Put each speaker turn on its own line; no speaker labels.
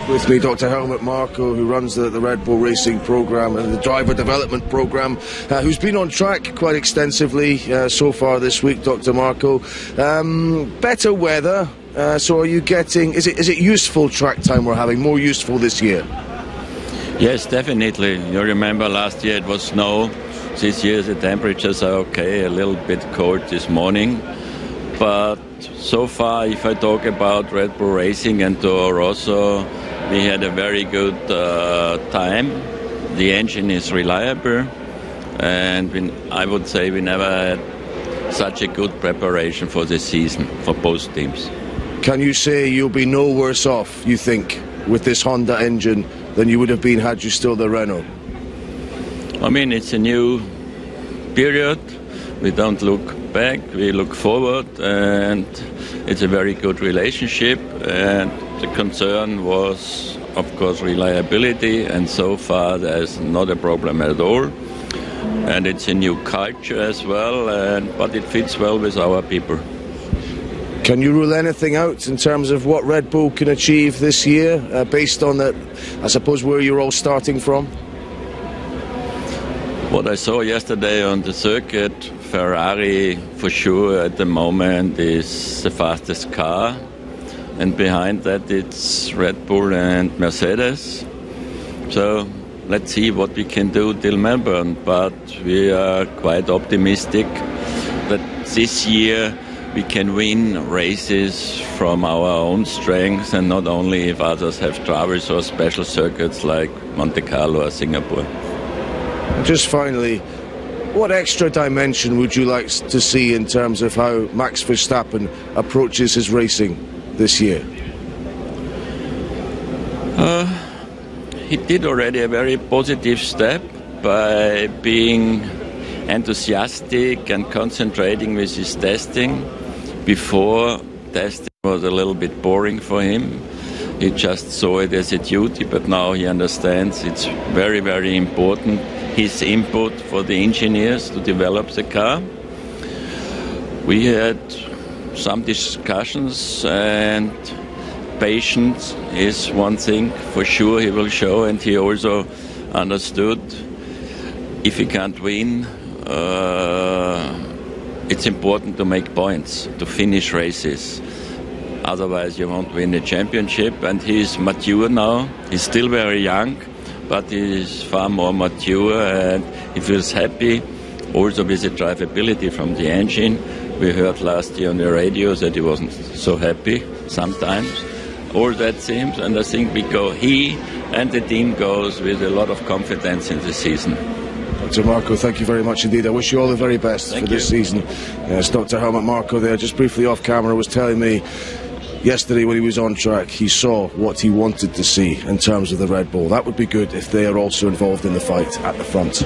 With me, Dr. Helmut Marko, who runs the Red Bull Racing Programme and the Driver Development Programme, who's been on track quite extensively so far this week, Dr. Marko. Better weather, so are you getting, is it useful track time we're having, more useful this year?
Yes, definitely. You remember last year it was snow. This year the temperatures are okay, a little bit cold this morning. But so far, if I talk about Red Bull Racing and Toro Rosso, we had a very good time. The engine is reliable, and I would say we never had such a good preparation for the season for both teams.
Can you say you'll be no worse off, you think, with this Honda engine than you would have been had you still the Renault?
I mean, it's a new period. We don't look back, we look forward, and it's a very good relationship. And the concern was, of course, reliability, and so far there's not a problem at all. And it's a new culture as well, but it fits well with our people.
Can you rule anything out in terms of what Red Bull can achieve this year, based on that, I suppose, where you're all starting from?
What I saw yesterday on the circuit, Ferrari for sure at the moment is the fastest car. And behind that it's Red Bull and Mercedes. So let's see what we can do till Melbourne. But we are quite optimistic that this year we can win races from our own strengths, and not only if others have troubles or special circuits like Monte Carlo or Singapore.
Just finally, what extra dimension would you like to see in terms of how Max Verstappen approaches his racing this year?
He did already a very positive step by being enthusiastic and concentrating with his testing. Before, testing was a little bit boring for him. He just saw it as a duty, but now he understands it's very, very important, his input for the engineers to develop the car. We had some discussions, and patience is one thing for sure he will show, and he also understood if he can't win, it's important to make points, to finish races. Otherwise you won't win the championship, and he's mature now. He's still very young, but he's far more mature, and he feels happy also with the drivability from the engine. We heard last year on the radio that he wasn't so happy sometimes. All that seems, and I think he and the team goes with a lot of confidence in the season.
Dr. Marko, thank you very much indeed. I wish you all the very best for this season. Yes, Dr. Helmut Marko there, just briefly off camera, was telling me yesterday when he was on track, he saw what he wanted to see in terms of the Red Bull. That would be good if they are also involved in the fight at the front.